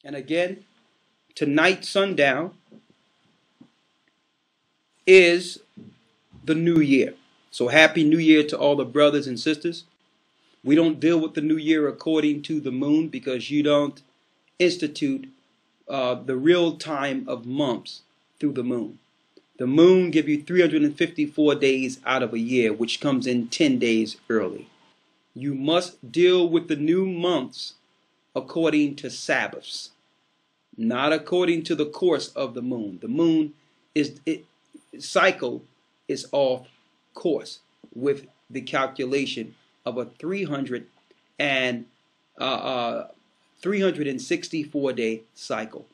And again, tonight, sundown, is the new year. So happy new year to all the brothers and sisters. We don't deal with the new year according to the moon because you don't institute the real time of months through the moon. The moon gives you 354 days out of a year, which comes in 10 days early. You must deal with the new months according to Sabbaths, not according to the course of the moon. The moon cycle is off course with the calculation of a 364 day cycle.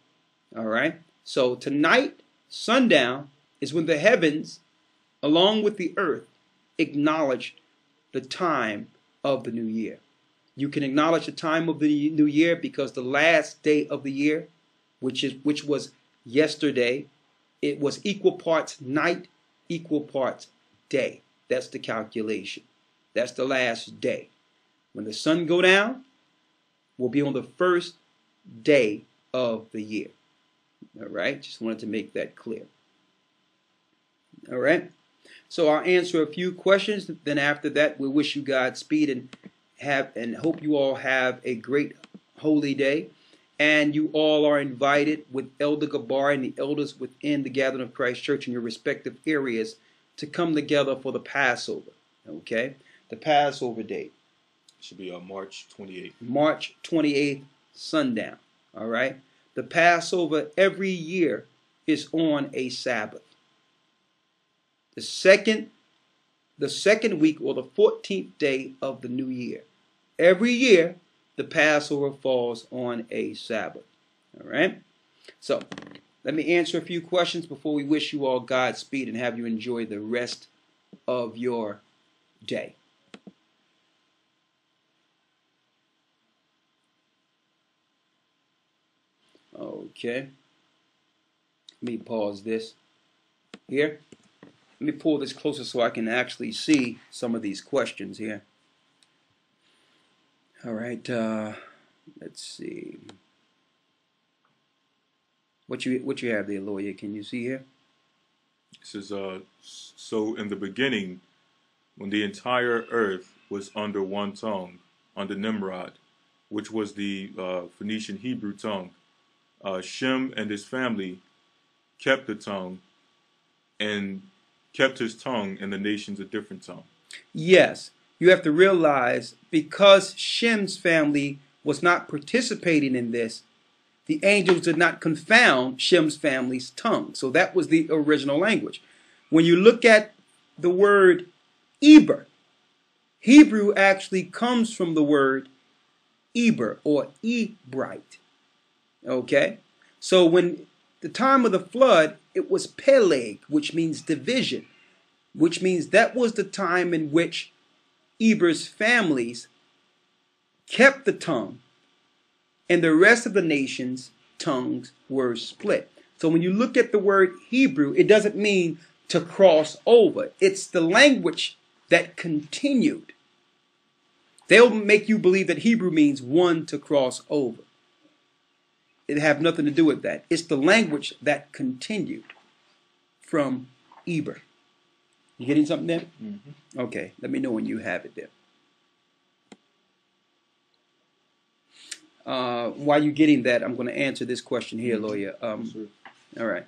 All right. So tonight, sundown, is when the heavens, along with the earth, acknowledge the time of the new year. You can acknowledge the time of the new year because the last day of the year, which was yesterday, it was equal parts night, equal parts day. That's the calculation. That's the last day. When the sun go down, will be on the first day of the year. All right, just wanted to make that clear. All right, so I'll answer a few questions. Then after that, we wish you Godspeed and hope you all have a great holy day. And you all are invited with Elder Gabar and the elders within the Gathering of Christ Church in your respective areas to come together for the Passover. Okay, the Passover date should be on March 28th. March 28th, sundown. All right, the Passover every year is on a Sabbath. The second week or the 14th day of the new year. Every year, the Passover falls on a Sabbath. All right? So, let me answer a few questions before we wish you all Godspeed and have you enjoy the rest of your day. Okay. Let me pause this here. Let me pull this closer so I can actually see some of these questions here. All right, let's see. What you have there, Lawya? Can you see here? It says, so in the beginning, when the entire earth was under one tongue, under Nimrod, which was the Phoenician Hebrew tongue, Shem and his family kept the tongue and kept his tongue, and the nations a different tongue. Yes, you have to realize because Shem's family was not participating in this, the angels did not confound Shem's family's tongue. So that was the original language. When you look at the word Eber, Hebrew actually comes from the word Eber or Ebrite. Okay? So when the time of the flood, it was Peleg, which means division, which means that was the time in which Eber's families kept the tongue and the rest of the nation's tongues were split. So when you look at the word Hebrew, it doesn't mean to cross over. It's the language that continued. They'll make you believe that Hebrew means one to cross over. It have nothing to do with that. It's the language that continued from Eber. You getting something there? Mm-hmm. Okay, let me know when you have it there. While you're getting that, I'm going to answer this question here, Lawya. Sure. All right.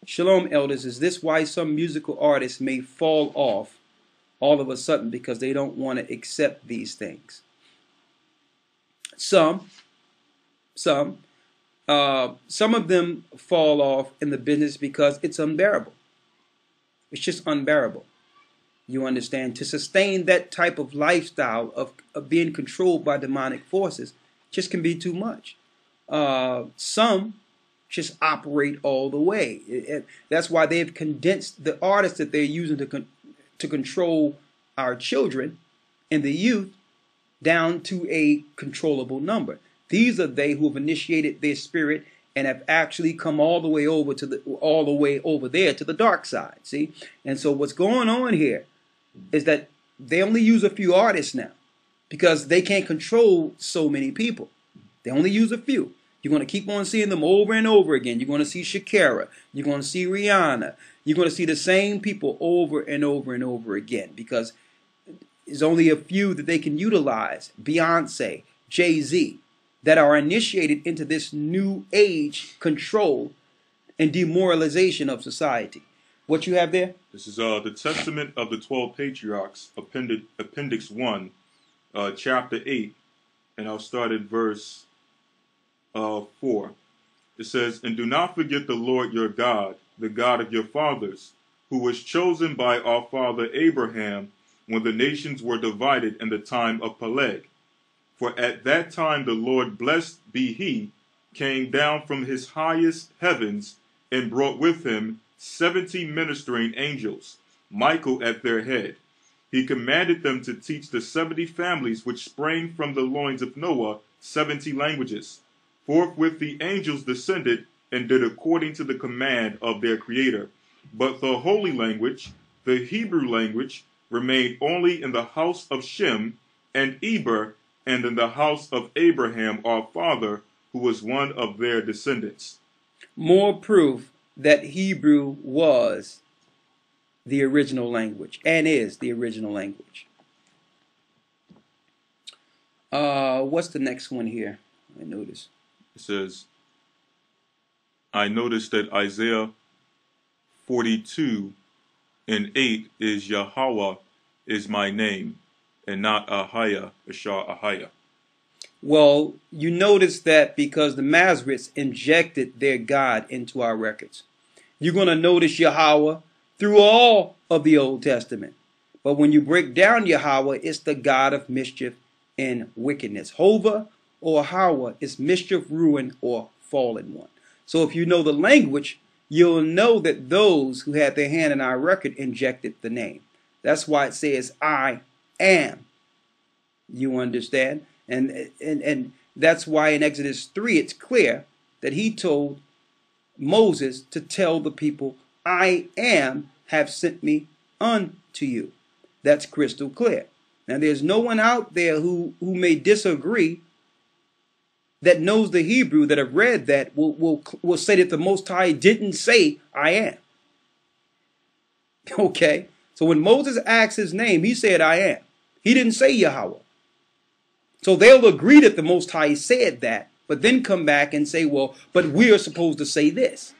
Shalom, elders. Is this why some musical artists may fall off all of a sudden because they don't want to accept these things? Some of them fall off in the business because it's unbearable. It's just unbearable. You understand? To sustain that type of lifestyle of being controlled by demonic forces just can be too much. Some just operate all the way. That's why they've condensed the artists that they're using to control our children and the youth down to a controllable number. These are they who have initiated their spirit and have actually come all the way over there to the dark side. See, and so what's going on here is that they only use a few artists now because they can't control so many people. They only use a few. You're going to keep on seeing them over and over again. You're going to see Shakira. You're going to see Rihanna. You're going to see the same people over and over and over again, because there's only a few that they can utilize. Beyonce, Jay-Z, that are initiated into this new age control and demoralization of society. What you have there? This is the Testament of the 12 Patriarchs, Appendix 1, Chapter 8, and I'll start at verse 4. It says, "And do not forget the Lord your God, the God of your fathers, who was chosen by our father Abraham when the nations were divided in the time of Peleg. For at that time the Lord, blessed be he, came down from his highest heavens and brought with him 70 ministering angels, Michael at their head. He commanded them to teach the 70 families which sprang from the loins of Noah 70 languages. Forthwith the angels descended and did according to the command of their Creator. But the holy language, the Hebrew language, remained only in the house of Shem and Eber, and in the house of Abraham our father, who was one of their descendants." More proof that Hebrew was the original language and is the original language. What's the next one here? I notice. It says, I noticed that Isaiah 42 and 8 is Yahweh is my name, and not Ahiah, Ashar Ahiah. Well, you notice that because the Masoretes injected their God into our records. You're going to notice Yahweh through all of the Old Testament. But when you break down Yahweh, it's the God of mischief and wickedness. Hova or Hawa is mischief, ruin, or fallen one. So if you know the language, you'll know that those who had their hand in our record injected the name. That's why it says, I am. You understand? And that's why in Exodus 3, it's clear that he told Moses to tell the people, I am have sent me unto you. That's crystal clear. Now, there's no one out there who may disagree that knows the Hebrew that have read that will say that the Most High didn't say, I am. Okay? So when Moses asked his name, he said, I am. He didn't say Yahweh. So they'll agree that the Most High said that, but then come back and say, well, but we are supposed to say this.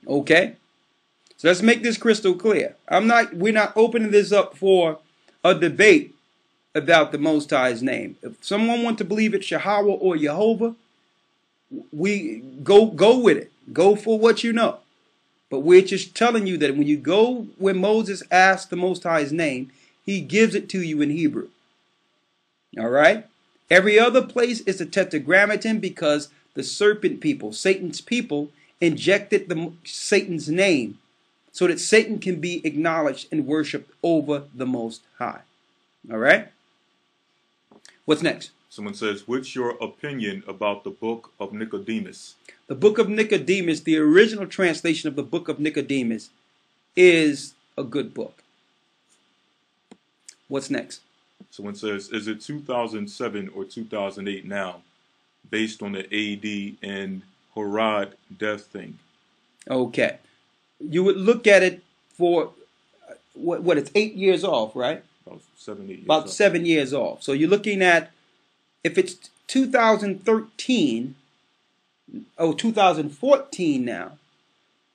Okay? So let's make this crystal clear. We're not opening this up for a debate about the Most High's name. If someone wants to believe it's Yahweh or Jehovah, we go with it. Go for what you know. But we're just telling you that when you go where Moses asked the Most High's name, he gives it to you in Hebrew. All right? Every other place is a tetragrammaton because the serpent people, Satan's people, injected Satan's name so that Satan can be acknowledged and worshipped over the Most High. All right? What's next? Someone says, what's your opinion about the book of Nicodemus? The book of Nicodemus, the original translation of the book of Nicodemus, is a good book. What's next? Someone says, is it 2007 or 2008 now, based on the AD and Horad death thing? Okay. You would look at it for, what it's 8 years off, right? About 7 years About 7 years off. So you're looking at, if it's 2013, 2014 now,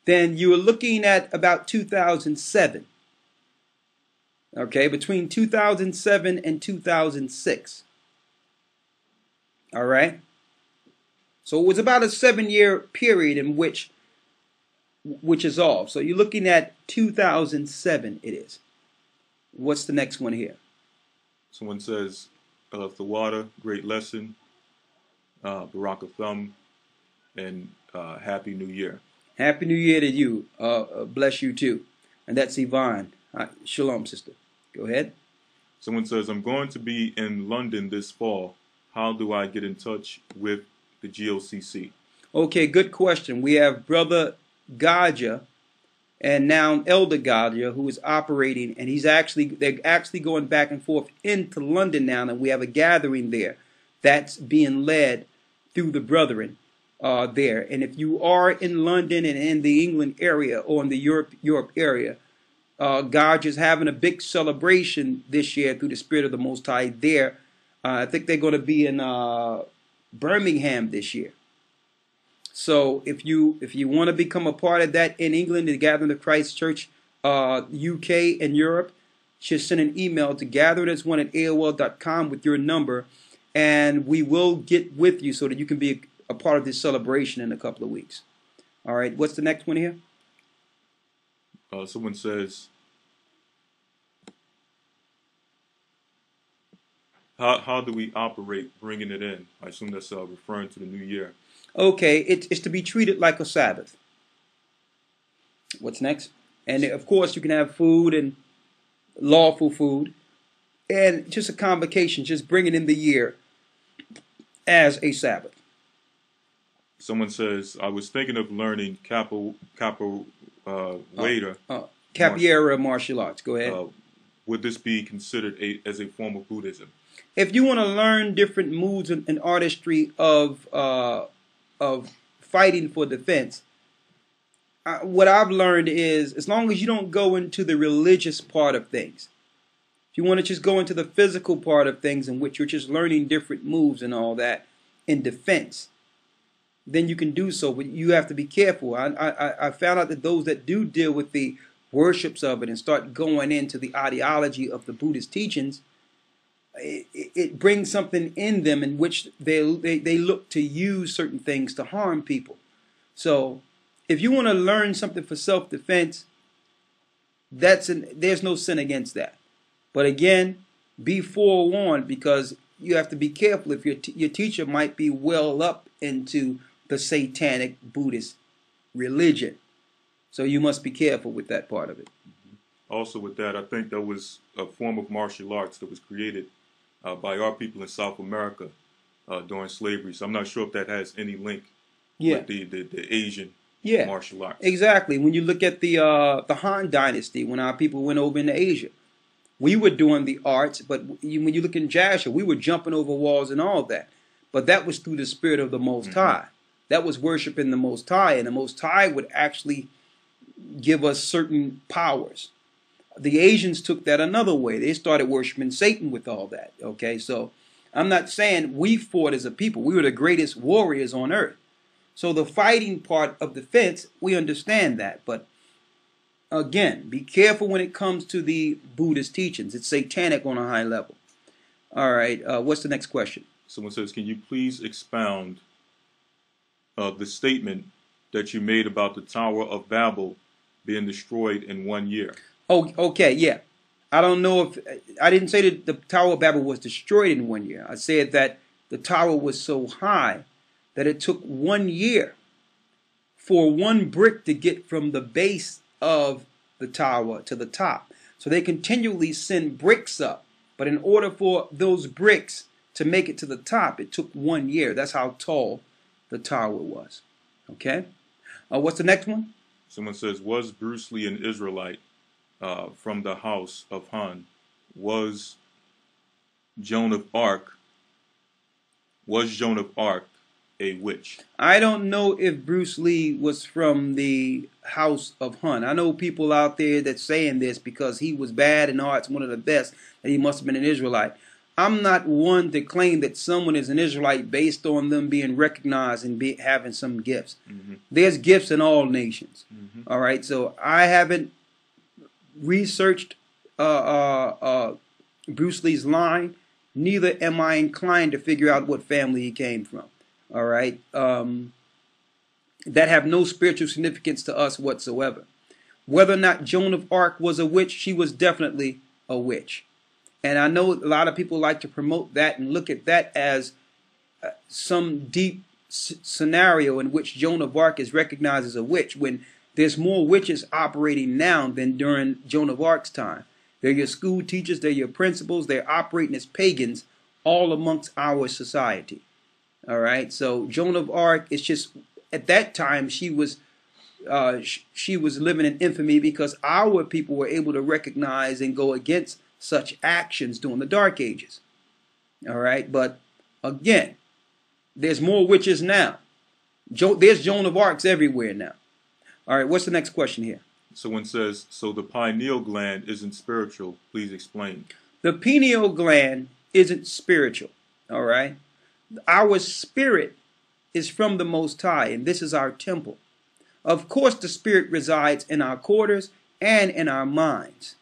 then you are looking at about 2007. Okay, between 2007 and 2006. All right. So it was about a 7-year period in which is off. So you're looking at 2007 it is. What's the next one here? Someone says, I left the water, great lesson, Baraka Thumb, and Happy New Year. Happy New Year to you. Bless you too. And that's Yvonne. Shalom, sister. Go ahead. Someone says, I'm going to be in London this fall. How do I get in touch with the GOCC? Okay, good question. We have Brother Gaja and now Elder Rawchaa, who is operating, and they're actually going back and forth into London now, and we have a gathering there that's being led through the brethren there. And if you are in London and in the England area or in the Europe area, God is having a big celebration this year through the Spirit of the Most High there. I think they're going to be in Birmingham this year. So if you want to become a part of that in England, the Gathering of Christ Church, UK and Europe, just send an email to gatheringdas1@aol.com with your number, and we will get with you so that you can be a part of this celebration in a couple of weeks. All right, what's the next one here? Someone says, how do we operate bringing it in? I assume that's referring to the new year. Okay, it's to be treated like a Sabbath. What's next? And of course, you can have food and lawful food, and just a convocation, just bringing in the year as a Sabbath. Someone says, I was thinking of learning capoeira martial arts. Go ahead. Would this be considered as a form of Buddhism? If you want to learn different moods and artistry of fighting for defense, what I've learned is, as long as you don't go into the religious part of things, if you want to just go into the physical part of things in which you're just learning different moves and all that in defense, then you can do so. But you have to be careful. I found out that those that do deal with the worships of it and start going into the ideology of the Buddhist teachings, it brings something in them in which they look to use certain things to harm people. So if you want to learn something for self-defense, there's no sin against that. But again, be forewarned, because you have to be careful if your teacher might be well up into the satanic Buddhist religion. So you must be careful with that part of it. Also with that, I think there was a form of martial arts that was created by our people in South America during slavery. So I'm not sure if that has any link with the Asian martial arts. Exactly. When you look at the Han Dynasty, when our people went over into Asia, we were doing the arts, but when you look in Joshua, we were jumping over walls and all that. But that was through the Spirit of the Most High. That was worshiping the Most High, and the Most High would actually give us certain powers. The Asians took that another way. They started worshiping Satan with all that. Okay, so I'm not saying we fought as a people. We were the greatest warriors on earth. So the fighting part of defense, we understand that. But again, be careful when it comes to the Buddhist teachings. It's satanic on a high level. All right, what's the next question? Someone says, can you please expound the statement that you made about the Tower of Babel being destroyed in 1 year? Oh, okay, yeah. I don't know if I didn't say that the Tower of Babel was destroyed in 1 year. I said that the tower was so high that it took 1 year for one brick to get from the base of the tower to the top. So they continually send bricks up, but in order for those bricks to make it to the top, it took 1 year. That's how tall the tower was. Okay? What's the next one? Someone says, was Bruce Lee an Israelite from the house of Han? Was Joan of Arc a witch? I don't know if Bruce Lee was from the house of Han. I know people out there that's saying this because he was bad in arts, one of the best, and he must have been an Israelite. I'm not one to claim that someone is an Israelite based on them being recognized and having some gifts. There's gifts in all nations. All right, so I haven't researched Bruce Lee's line. Neither am I inclined to figure out what family he came from. All right, that have no spiritual significance to us whatsoever. Whether or not Joan of Arc was a witch, she was definitely a witch. And I know a lot of people like to promote that and look at that as some deep scenario in which Joan of Arc is recognized as a witch, when there's more witches operating now than during Joan of Arc's time. They're your school teachers, they're your principals, they're operating as pagans all amongst our society. All right, so Joan of Arc is just, at that time, she was living in infamy because our people were able to recognize and go against such actions during the Dark Ages. All right, but Again, there's more witches now. There's Joan of Arcs everywhere now. All right, what's the next question here? Someone says, so the pineal gland isn't spiritual. Please explain. The pineal gland isn't spiritual. All right? Our spirit is from the Most High, and this is our temple. Of course, the spirit resides in our quarters and in our minds.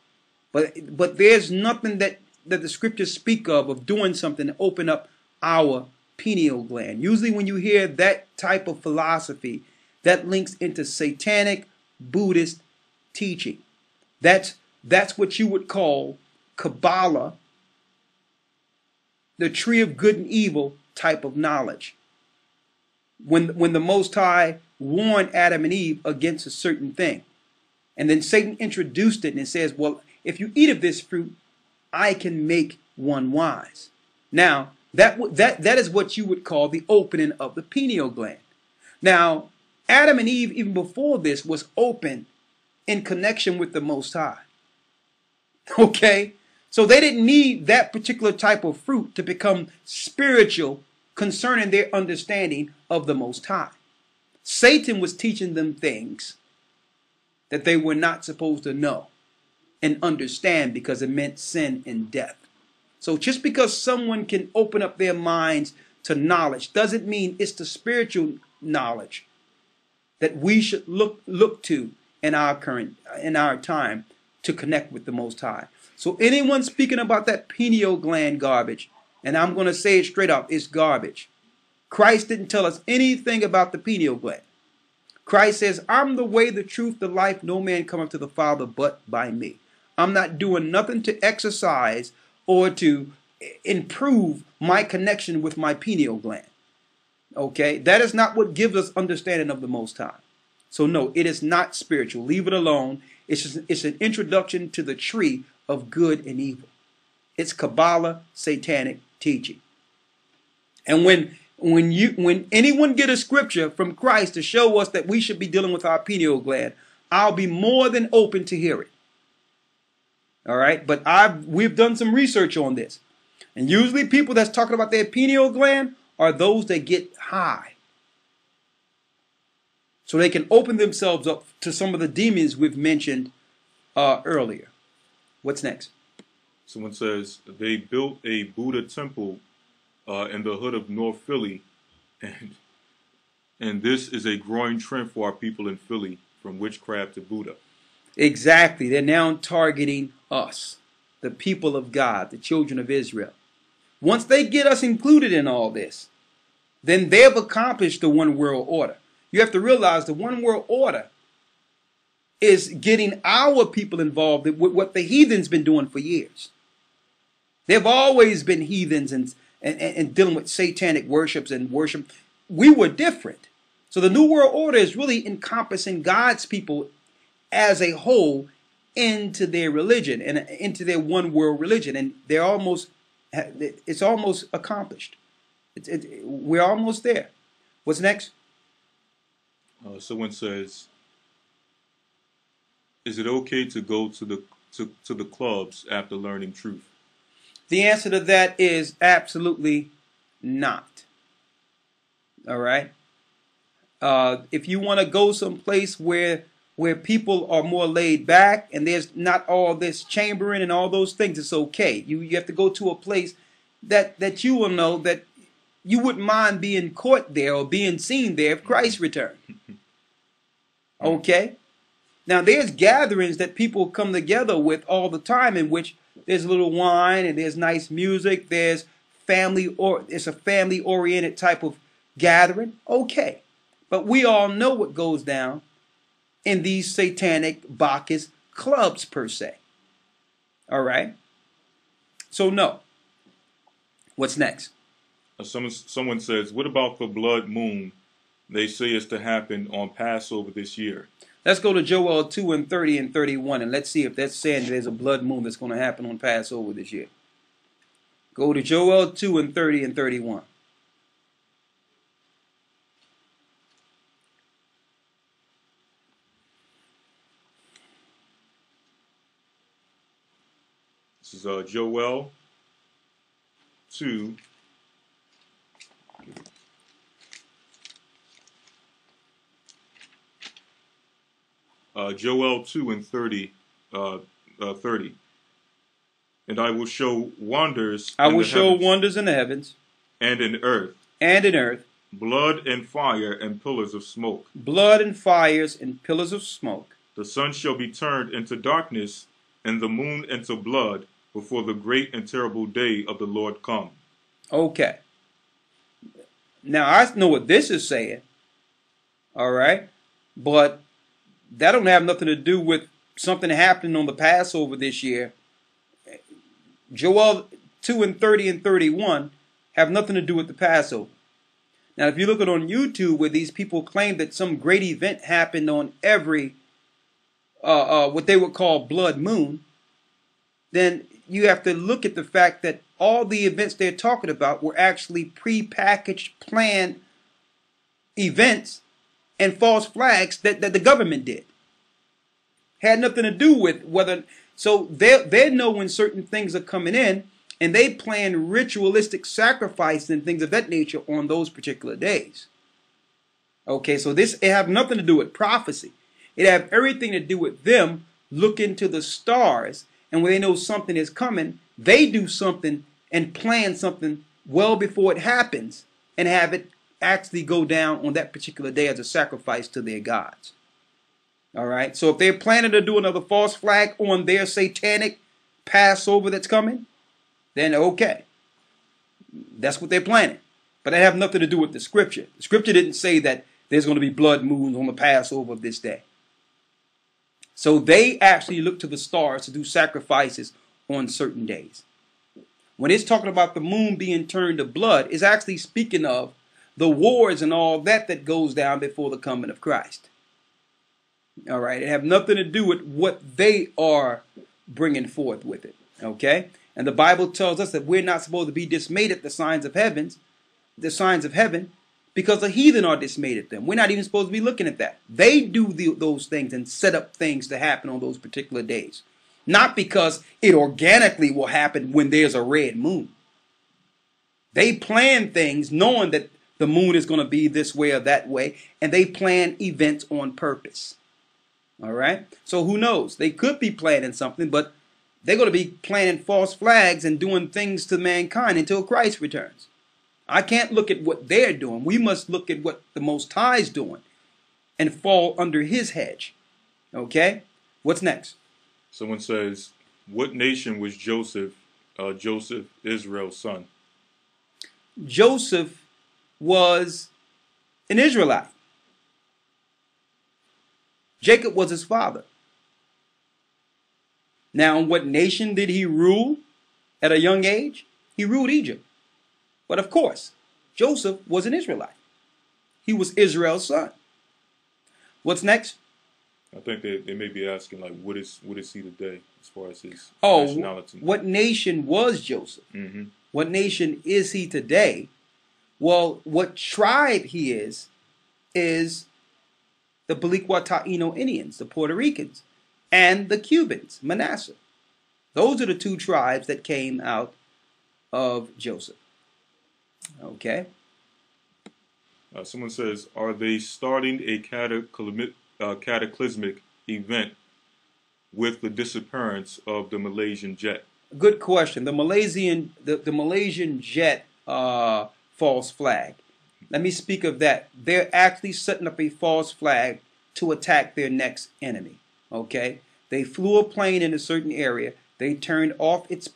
But there's nothing that the scriptures speak of doing something to open up our pineal gland. Usually when you hear that type of philosophy, that links into satanic Buddhist teaching. That's what you would call Kabbalah, the tree of good and evil type of knowledge. When the Most High warned Adam and Eve against a certain thing, and then Satan introduced it and says, well, if you eat of this fruit, I can make one wise. Now, that is what you would call the opening of the pineal gland. Now, Adam and Eve, even before this, was open in connection with the Most High. Okay? So they didn't need that particular type of fruit to become spiritual concerning their understanding of the Most High. Satan was teaching them things that they were not supposed to know and understand because it meant sin and death. So just because someone can open up their minds to knowledge doesn't mean it's the spiritual knowledge that we should look to in our time to connect with the Most High. So anyone speaking about that pineal gland garbage, and I'm going to say it straight up, it's garbage. Christ didn't tell us anything about the pineal gland. Christ says, I'm the way, the truth, the life. No man cometh to the Father but by me. I'm not doing nothing to exercise or to improve my connection with my pineal gland. Okay? That is not what gives us understanding of the Most High. So no, it is not spiritual. Leave it alone. It's an introduction to the tree of good and evil. It's Kabbalah, satanic teaching. And when anyone get a scripture from Christ to show us that we should be dealing with our pineal gland, I'll be more than open to hear it. All right, but we've done some research on this, and usually people that's talking about their pineal gland are those that get high, so they can open themselves up to some of the demons we've mentioned earlier. What's next? Someone says they built a Buddha temple in the hood of North Philly, and this is a growing trend for our people in Philly, from witchcraft to Buddha. Exactly. They're now targeting us, the people of God, the children of Israel. Once they get us included in all this, then they've accomplished the one world order. You have to realize the one world order is getting our people involved with what the heathens been doing for years. They've always been heathens and dealing with satanic worships and worship. We were different. So the New World Order is really encompassing God's people as a whole into their religion and into their one world religion. And it's almost accomplished. We're almost there. What's next? Someone says, is it okay to go to the clubs after learning truth? The answer to that is absolutely not. All right. If you want to go someplace where people are more laid back and there's not all this chambering and all those things, it's okay. You have to go to a place that you will know that you wouldn't mind being caught there or being seen there if Christ returned. Okay? Now, there's gatherings that people come together with all the time in which there's a little wine and there's nice music. There's it's a family-oriented type of gathering. Okay. But we all know what goes down in these satanic Bacchus clubs, per se. All right? So, no. What's next? Someone says, what about the blood moon? They say it's to happen on Passover this year. Let's go to Joel 2 and 30 and 31, and let's see if that's saying there's a blood moon that's going to happen on Passover this year. Go to Joel 2 and 30 and 31. This is Joel 2 Joel 2 and 30, 30. And I will show wonders I in will the show heavens wonders in the heavens and in earth, and in earth, blood and fire and pillars of smoke. blood and fires and pillars of smoke. The sun shall be turned into darkness, and the moon into blood, before the great and terrible day of the Lord come. Okay. Now, I know what this is saying. All right. But that don't have nothing to do with something happening on the Passover this year. Joel 2 and 30 and 31 have nothing to do with the Passover. Now, if you look at on YouTube where these people claim that some great event happened on every, what they would call blood moon, then you have to look at the fact that all the events they're talking about were actually pre-packaged, planned events and false flags that the government did. Had nothing to do with whether, so they know when certain things are coming in, and they plan ritualistic sacrifice and things of that nature on those particular days. Okay, so it have nothing to do with prophecy. It have everything to do with them looking to the stars, and when they know something is coming, they do something and plan something well before it happens and have it actually go down on that particular day as a sacrifice to their gods. All right, so if they're planning to do another false flag on their satanic Passover that's coming, then okay, that's what they're planning. But that have nothing to do with the scripture. The scripture didn't say that there's going to be blood moons on the Passover of this day. So they actually look to the stars to do sacrifices on certain days. When it's talking about the moon being turned to blood, it's actually speaking of the wars and all that goes down before the coming of Christ. All right, it have nothing to do with what they are bringing forth with it. Okay, and the Bible tells us that we're not supposed to be dismayed at the signs of heaven, because the heathen are dismayed at them. We're not even supposed to be looking at that. They do those things and set up things to happen on those particular days, not because it organically will happen when there's a red moon. They plan things knowing that the moon is going to be this way or that way, and they plan events on purpose. All right, so who knows? They could be planning something, but they're going to be planting false flags and doing things to mankind until Christ returns. I can't look at what they're doing. We must look at what the Most High is doing and fall under his hedge. Okay, what's next? Someone says, what nation was Joseph, Israel's son? Joseph was an Israelite. Jacob was his father. Now, what nation did he rule at a young age? He ruled Egypt. But of course, Joseph was an Israelite. He was Israel's son. What's next? I think they may be asking, like, what is he today as far as his Oh, nationality? what nation was Joseph? Mm-hmm. What nation is he today? Well, what tribe he is the Beliqua Taino Indians, the Puerto Ricans, and the Cubans, Manasseh. Those are the two tribes that came out of Joseph. Okay. Someone says, are they starting a cataclysmic event with the disappearance of the Malaysian jet? Good question. The Malaysian jet false flag. Let me speak of that. They're actually setting up a false flag to attack their next enemy. Okay? They flew a plane in a certain area. They turned off its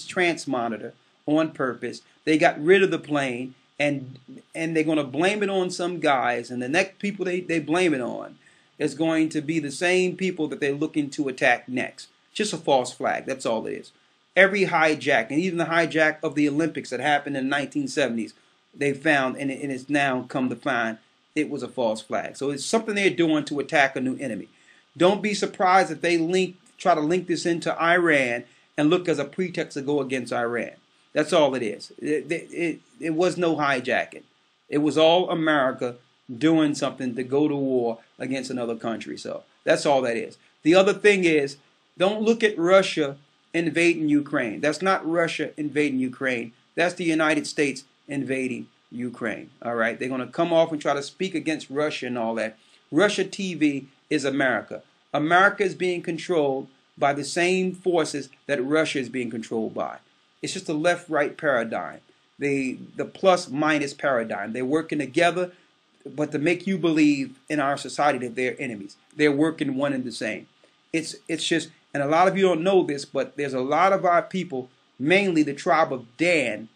transmonitor on purpose. They got rid of the plane, and they're going to blame it on some guys. And the next people they blame it on is going to be the same people that they're looking to attack next. Just a false flag. That's all it is. Every hijack, and even the hijack of the Olympics that happened in the 1970s, they found, and it's now come to find, it was a false flag. So it's something they're doing to attack a new enemy. Don't be surprised if they try to link this into Iran and look as a pretext to go against Iran. That's all it is. It was no hijacking. It was all America doing something to go to war against another country. So that's all that is. The other thing is, don't look at Russia invading Ukraine. That's not Russia invading Ukraine. That's the United States invading Ukraine. All right, they're going to come off and try to speak against Russia and all that. Russia TV is America. America is being controlled by the same forces that Russia is being controlled by. It's just a left-right paradigm, the plus-minus paradigm. They're working together, but to make you believe in our society that they're enemies. They're working one and the same. It's just, and a lot of you don't know this, but there's a lot of our people, mainly the tribe of Dan,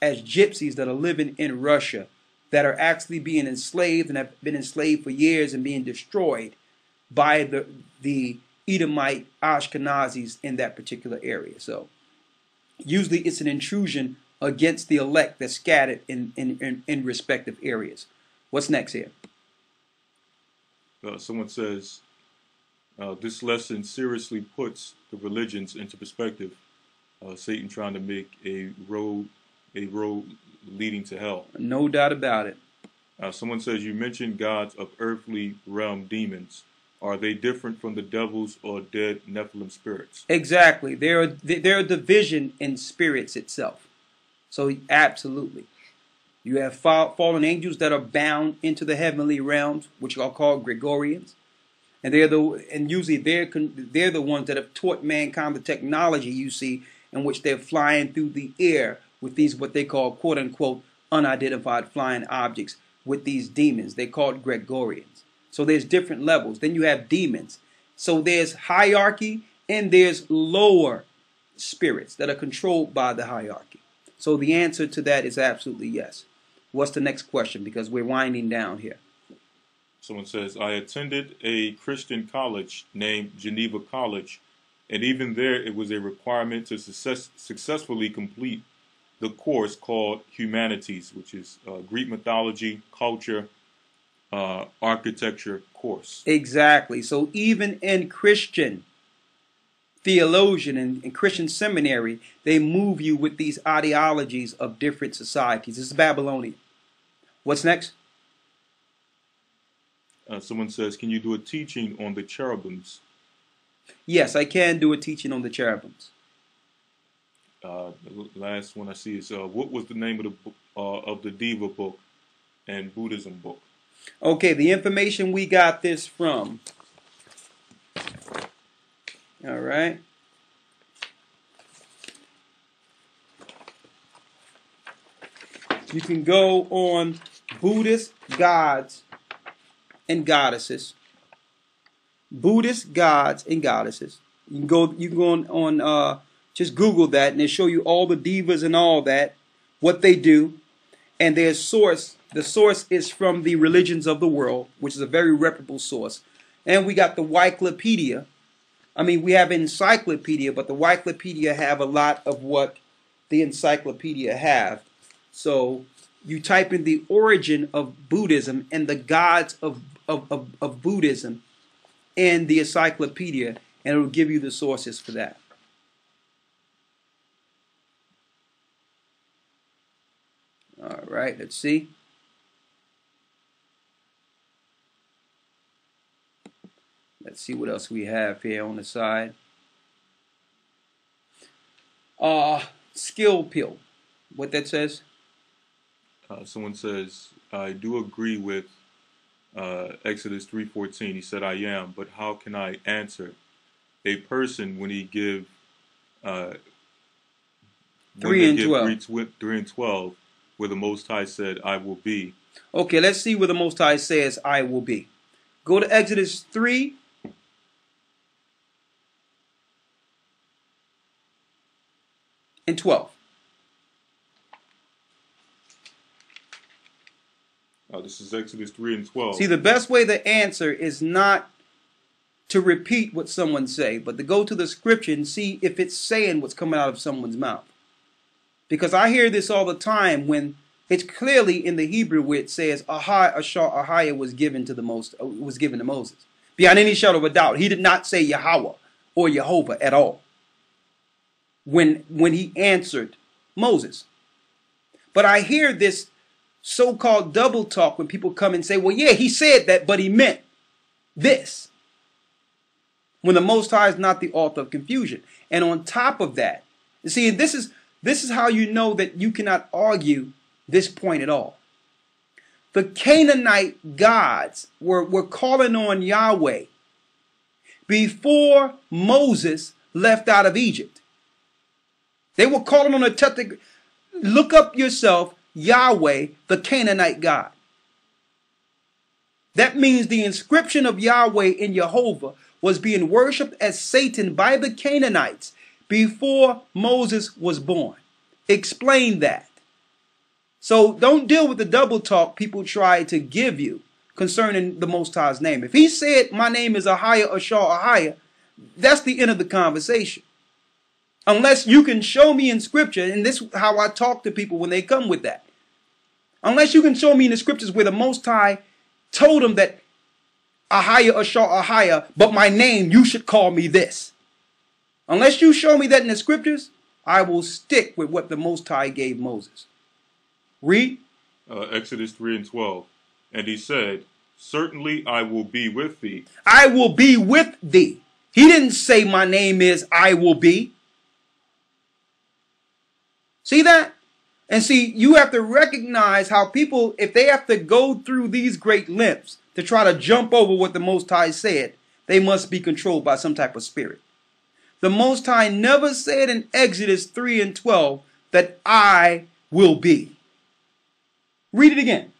as gypsies that are living in Russia, that are actually being enslaved and have been enslaved for years and being destroyed by the Edomite Ashkenazis in that particular area. So usually it's an intrusion against the elect that's scattered in respective areas. What's next here? Someone says, this lesson seriously puts the religions into perspective. Satan trying to make a road leading to hell. No doubt about it. Someone says, you mentioned gods of earthly realm demons. Are they different from the devils or dead Nephilim spirits? Exactly. They're a division in spirits itself. So absolutely. You have fallen angels that are bound into the heavenly realms, which are called Gregorians. And usually they're the ones that have taught mankind the technology you see, in which they're flying through the air with these what they call quote unquote unidentified flying objects with these demons. They're called Gregorians. So there's different levels. Then you have demons. So there's hierarchy and there's lower spirits that are controlled by the hierarchy. So the answer to that is absolutely yes. What's the next question? Because we're winding down here. Someone says, I attended a Christian college named Geneva College, and even there it was a requirement to successfully complete the course called Humanities, which is Greek mythology, culture, architecture course. Exactly. So even in Christian theologian and Christian seminary, they move you with these ideologies of different societies. This is Babylonian. What's next? Someone says, can you do a teaching on the cherubims? Yes, I can do a teaching on the cherubims. The last one I see is, what was the name of the Diva book and Buddhism book? Okay, the information we got this from. All right. You can go on Buddhist gods and goddesses. Buddhist gods and goddesses. You can go on just Google that and they show you all the divas and all that, what they do, and their source. The source is from the Religions of the World, which is a very reputable source. And we got the Wikipedia. I mean, we have encyclopedia, but the Wikipedia have a lot of what the encyclopedia have. So you type in the origin of Buddhism and the gods of Buddhism in the encyclopedia, and it will give you the sources for that. All right, let's see. Let's see what else we have here on the side. Skill pill. What that says? Someone says, I do agree with Exodus 3:14. He said, I am, but how can I answer a person when he give 3 and 12. 3 and 12, where the Most High said, I will be. Okay, let's see where the Most High says, I will be. Go to Exodus 3. And 12. This is Exodus 3 and 12. See, the best way to answer is not to repeat what someone say, but to go to the scripture and see if it's saying what's coming out of someone's mouth. Because I hear this all the time when it's clearly in the Hebrew where it says Ahia was given to Moses. Beyond any shadow of a doubt, he did not say Yahweh or Jehovah at all when he answered Moses. But I hear this so-called double talk when people come and say, well, yeah, he said that, but he meant this. When the Most High is not the author of confusion. And on top of that, you see, this is how you know that you cannot argue this point at all. the Canaanite gods were calling on Yahweh before Moses left out of Egypt. They were calling on a look up yourself, Yahweh, the Canaanite God. That means the inscription of Yahweh in Jehovah was being worshipped as Satan by the Canaanites before Moses was born. Explain that. So don't deal with the double talk people try to give you concerning the Most High's name. If he said, my name is Ahia, Ashar, Ahia, that's the end of the conversation. Unless you can show me in scripture, and this is how I talk to people when they come with that. Unless you can show me in the scriptures where the Most High told them that Ahia, Ashar, Ahia, but my name, you should call me this. Unless you show me that in the scriptures, I will stick with what the Most High gave Moses. Read. Exodus 3:12. And he said, certainly I will be with thee. I will be with thee. He didn't say my name is I will be. See that? And see, you have to recognize how people, if they have to go through these great lengths to try to jump over what the Most High said, they must be controlled by some type of spirit. The Most High never said in Exodus 3:12 that I will be. Read it again.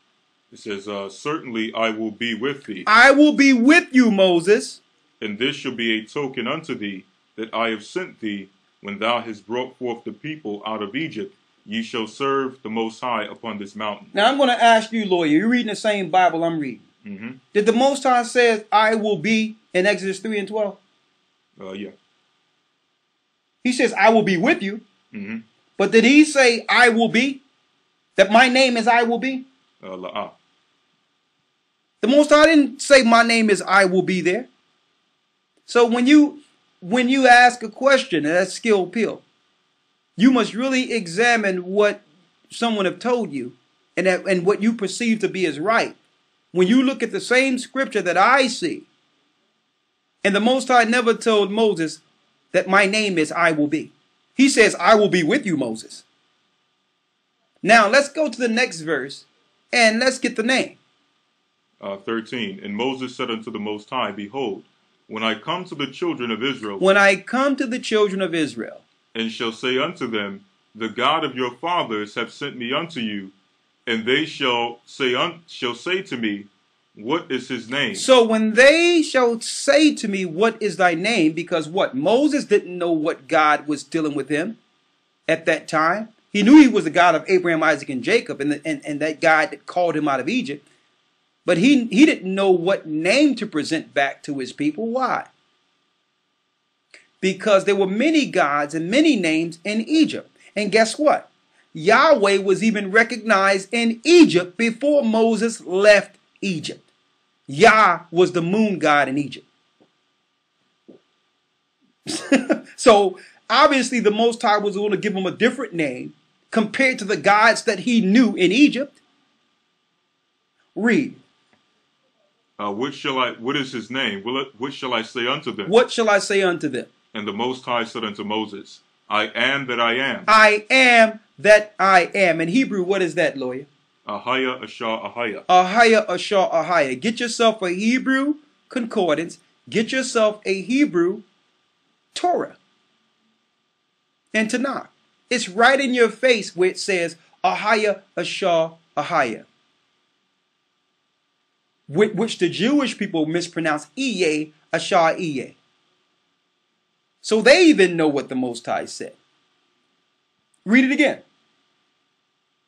It says, certainly I will be with thee. I will be with you, Moses. And this shall be a token unto thee, that I have sent thee, when thou hast brought forth the people out of Egypt. Ye shall serve the Most High upon this mountain. Now I'm going to ask you, Lawya, you're reading the same Bible I'm reading. Mm-hmm. Did the Most High say, I will be in Exodus 3:12? Yeah. He says, I will be with you. Mm-hmm. But did he say, I will be? That my name is I will be? La'ah. The Most High didn't say my name is I will be there. So when you ask a question, that's skill pill, you must really examine what someone have told you and what you perceive to be as right. When you look at the same scripture that I see, and the Most High never told Moses that my name is I will be. He says, I will be with you, Moses. Now let's go to the next verse and let's get the name. 13. And Moses said unto the Most High, behold, when I come to the children of Israel, and shall say unto them, the God of your fathers have sent me unto you, and they shall say to me, what is his name? So when they shall say to me, what is thy name? Because what? Moses didn't know what God was dealing with him at that time. He knew he was the God of Abraham, Isaac, and Jacob, and that God that called him out of Egypt. But he didn't know what name to present back to his people. Why? Because there were many gods and many names in Egypt. And guess what? Yahweh was even recognized in Egypt before Moses left Egypt. Yah was the moon god in Egypt. So obviously the Most High was going to give him a different name compared to the gods that he knew in Egypt. Read. What is his name? What shall I say unto them? What shall I say unto them? And the Most High said unto Moses, I am that I am. I am that I am. In Hebrew, what is that, Lawya? Ahia, Ashar, Ahia. Ahia, Ashar, Ahia. Get yourself a Hebrew concordance. Get yourself a Hebrew Torah and Tanakh. It's right in your face where it says Ahia, Ashar, Ahia, which the Jewish people mispronounce Iye, Ashar, Iye. So they even know what the Most High said. Read it again.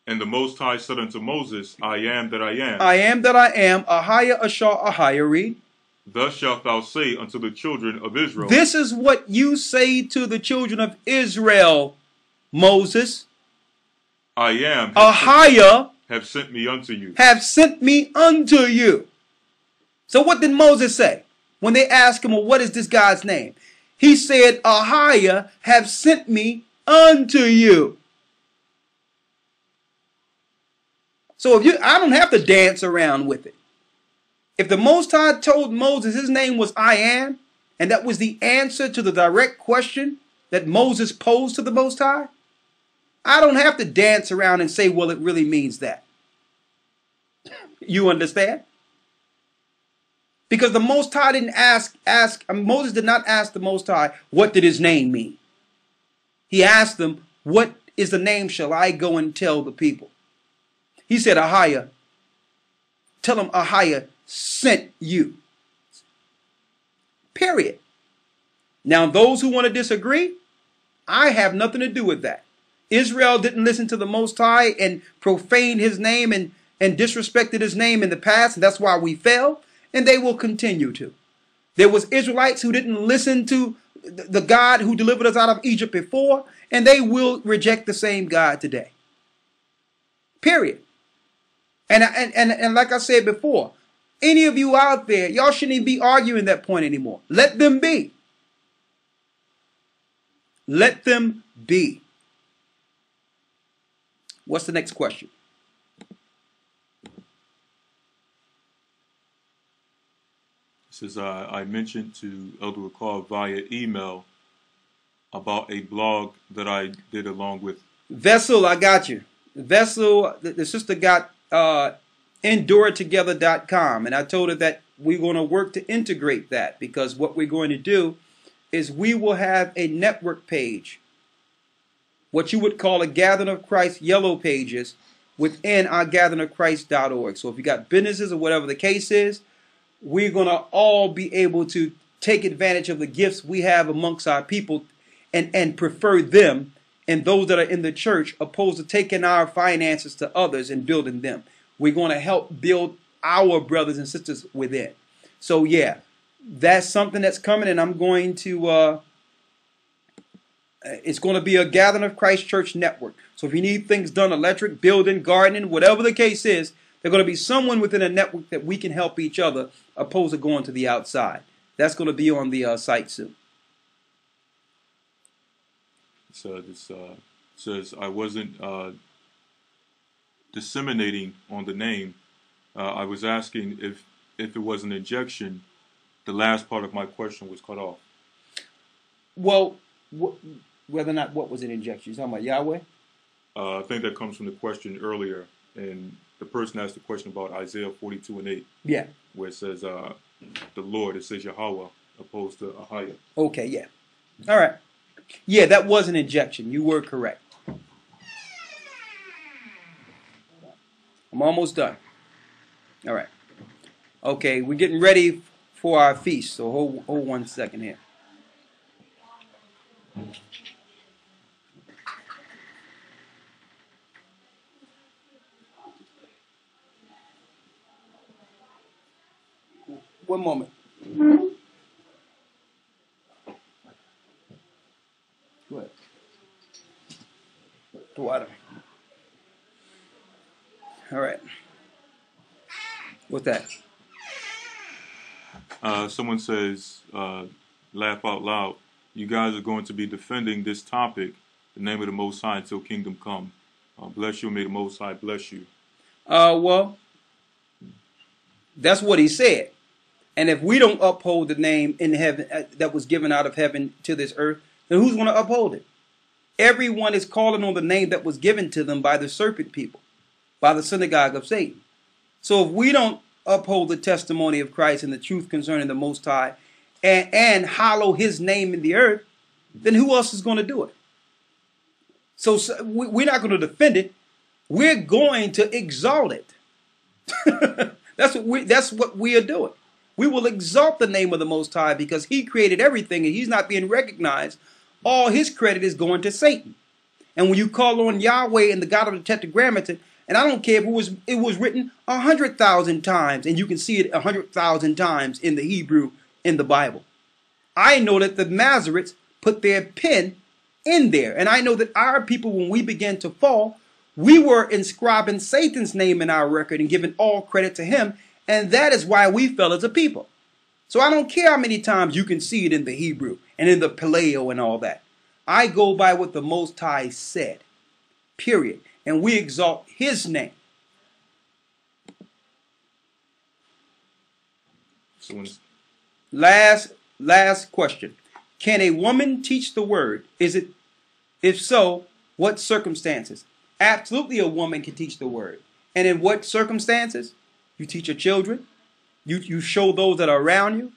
And the Most High said unto Moses, I am that I am. I am that I am. Ahia, Ashar, Ahia. Read. Thus shalt thou say unto the children of Israel. This is what you say to the children of Israel, Moses. I am. Ahia. Have sent me unto you. Have sent me unto you. So what did Moses say when they asked him, well, what is this God's name? He said, Ahia have sent me unto you. So I don't have to dance around with it. If the Most High told Moses his name was I am, and that was the answer to the direct question that Moses posed to the Most High, I don't have to dance around and say, well, it really means that. You understand? Because the Most High didn't Moses did not ask the Most High, what did his name mean? He asked them, what is the name shall I go and tell the people? He said, Ahiah, tell him Ahiah sent you. Period. Now, those who want to disagree, I have nothing to do with that. Israel didn't listen to the Most High and profaned his name and disrespected his name in the past, and that's why we fell, and they will continue to. There was Israelites who didn't listen to the God who delivered us out of Egypt before, and they will reject the same God today. Period. And like I said before, any of you out there, y'all shouldn't even be arguing that point anymore. Let them be. Let them be. What's the next question? This is, I mentioned to Elder Rawchaa via email about a blog that I did along with Vessel. I got you. Vessel, the sister got enduretogether.com, and I told her that we're going to work to integrate that, because what we're going to do is we will have a network page, what you would call a Gathering of Christ yellow pages within our gatheringofchrist.org. So if you got businesses or whatever the case is, we're going to all be able to take advantage of the gifts we have amongst our people and prefer them and those that are in the church, opposed to taking our finances to others and building them. We're going to help build our brothers and sisters within. So yeah, that's something that's coming, and I'm going to, it's going to be a Gathering of Christ Church network. So if you need things done, electric, building, gardening, whatever the case is, there's going to be someone within a network that we can help each other, opposed to going to the outside. That's going to be on the site soon. So this says I wasn't disseminating on the name. I was asking if it was an injection. The last part of my question was cut off. Well, whether or not what was an injection? You're talking about Yahweh? I think that comes from the question earlier, and the person asked the question about Isaiah 42:8. Yeah. Where it says the Lord, it says Yahweh opposed to Ahiah. Okay, yeah. All right. Yeah, that was an injection. You were correct. I'm almost done. All right. Okay, we're getting ready for our feast, so hold 1 second here. One moment. Go ahead. The water. All right. What's that? Someone says, laugh out loud, you guys are going to be defending this topic, the name of the Most High, until kingdom come. Bless you, may the Most High bless you. Well, that's what he said. And if we don't uphold the name in heaven that was given out of heaven to this earth, then who's going to uphold it? Everyone is calling on the name that was given to them by the serpent people, by the synagogue of Satan. So if we don't uphold the testimony of Christ and the truth concerning the Most High and hallow his name in the earth, then who else is going to do it? So we're not going to defend it. We're going to exalt it. That's what we are doing. We will exalt the name of the Most High because he created everything and he's not being recognized. All his credit is going to Satan. And when you call on Yahweh and the God of the Tetragrammaton, and I don't care if it was written 100,000 times, and you can see it 100,000 times in the Hebrew in the Bible. I know that the Masoretes put their pen in there. And I know that our people, when we began to fall, we were inscribing Satan's name in our record and giving all credit to him. And that is why we fell as a people. So I don't care how many times you can see it in the Hebrew and in the Paleo and all that. I go by what the Most High said. Period. And we exalt his name. Last question. Can a woman teach the word? If so, what circumstances? Absolutely, a woman can teach the word. And in what circumstances? You teach your children. You show those that are around you.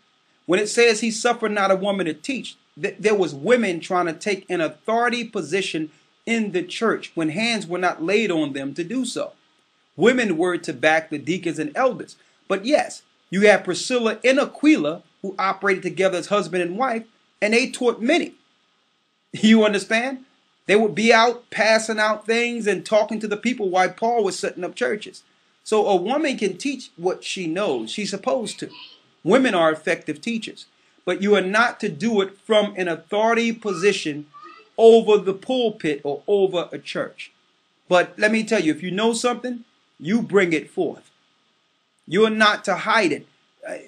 When it says he suffered not a woman to teach, there was women trying to take an authority position in the church when hands were not laid on them to do so. Women were to back the deacons and elders. But yes, you have Priscilla and Aquila who operated together as husband and wife, and they taught many. You understand? They would be out passing out things and talking to the people while Paul was setting up churches. So a woman can teach what she knows. She's supposed to. Women are effective teachers. But you are not to do it from an authority position over the pulpit or over a church. But let me tell you, if you know something, you bring it forth. You are not to hide it.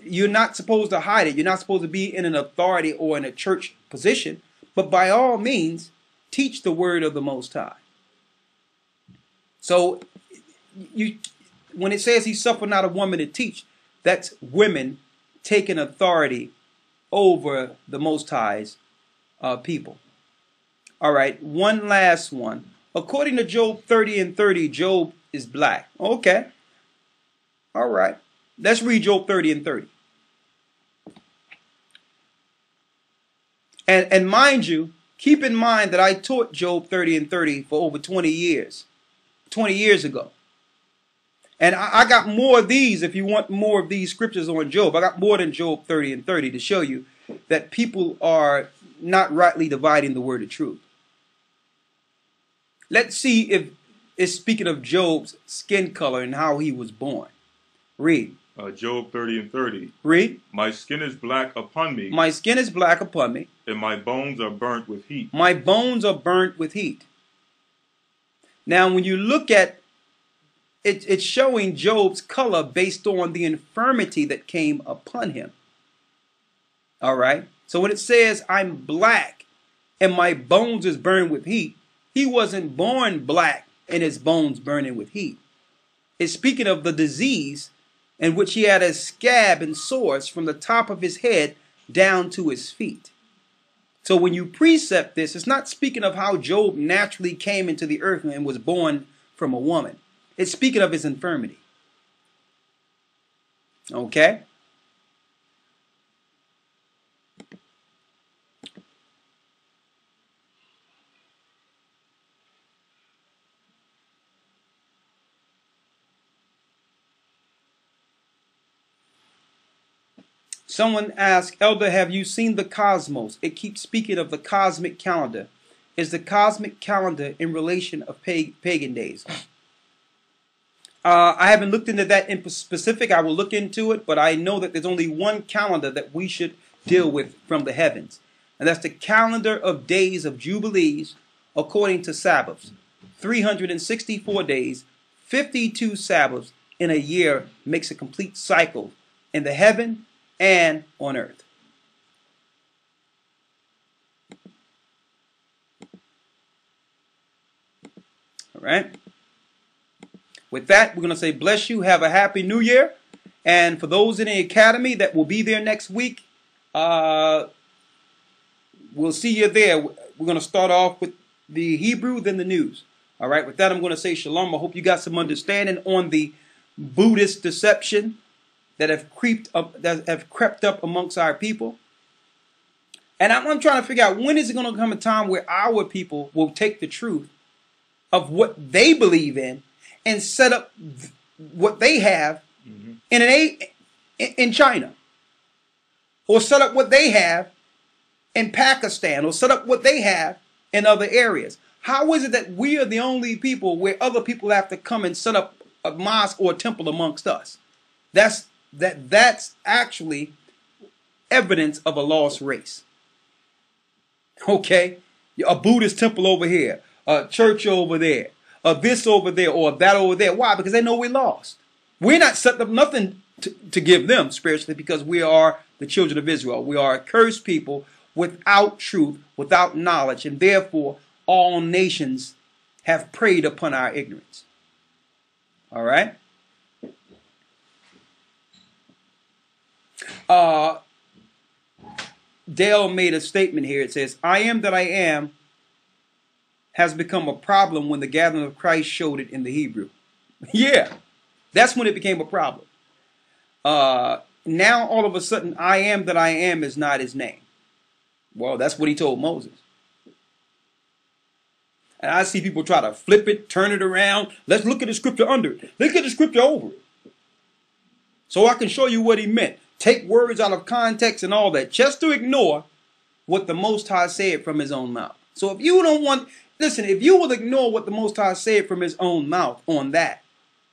You're not supposed to hide it. You're not supposed to be in an authority or in a church position. But by all means, teach the word of the Most High. So when it says he suffered not a woman to teach, that's women taking authority over the Most High's people. All right, one last one. According to Job 30 and 30, Job is black. Okay. All right. Let's read Job 30 and 30. And mind you, keep in mind that I taught Job 30 and 30 for over 20 years. 20 years ago. And I got more of these, if you want more of these scriptures on Job. I got more than Job 30 and 30 to show you that people are not rightly dividing the word of truth. Let's see if it's speaking of Job's skin color and how he was born. Read. Job 30 and 30. Read. My skin is black upon me. My skin is black upon me. And my bones are burnt with heat. My bones are burnt with heat. Now, when you look at it, it's showing Job's color based on the infirmity that came upon him. All right. So when it says I'm black and my bones is burned with heat, he wasn't born black and his bones burning with heat. It's speaking of the disease in which he had a scab and sores from the top of his head down to his feet. So when you precept this, it's not speaking of how Job naturally came into the earth and was born from a woman. It's speaking of his infirmity. Okay? Someone asked, Elder, have you seen the cosmos? It keeps speaking of the cosmic calendar. Is the cosmic calendar in relation of pagan days? I haven't looked into that in specific. I will look into it, but I know that there's only one calendar that we should deal with from the heavens. And that's the calendar of days of jubilees according to Sabbaths. 364 days, 52 Sabbaths in a year makes a complete cycle in the heaven and on earth. All right. With that, we're going to say bless you. Have a happy new year. And for those in the academy that will be there next week, we'll see you there. We're going to start off with the Hebrew, then the news. All right. With that, I'm going to say shalom. I hope you got some understanding on the Buddhist deception that have crept up amongst our people. And I'm trying to figure out, when is it going to come a time where our people will take the truth of what they believe in and set up what they have in China, or set up what they have in Pakistan, or set up what they have in other areas. How is it that we are the only people where other people have to come and set up a mosque or a temple amongst us? That's actually evidence of a lost race. Okay, a Buddhist temple over here, a church over there, this over there, or that over there. Why? Because they know we're lost. We're not setting up nothing to give them spiritually, because we are the children of Israel. We are a cursed people without truth, without knowledge, and therefore all nations have preyed upon our ignorance. All right? Dale made a statement here. It says, I am that I am has become a problem when the gathering of Christ showed it in the Hebrew. Yeah, that's when it became a problem. now all of a sudden I am that I am is not his name. Well, that's what he told Moses. And I see people try to flip it, turn it around. Let's look at the scripture under it. Let's get the scripture over it. So I can show you what he meant. Take words out of context and all that, just to ignore what the Most High said from his own mouth. So if you don't want, listen, if you will ignore what the Most High said from his own mouth on that,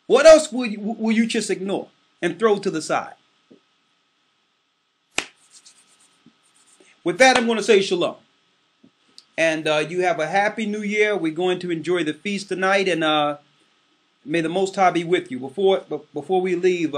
what else will you just ignore and throw to the side? With that, I'm going to say shalom. And you have a happy new year. We're going to enjoy the feast tonight, and may the Most High be with you. Before we leave,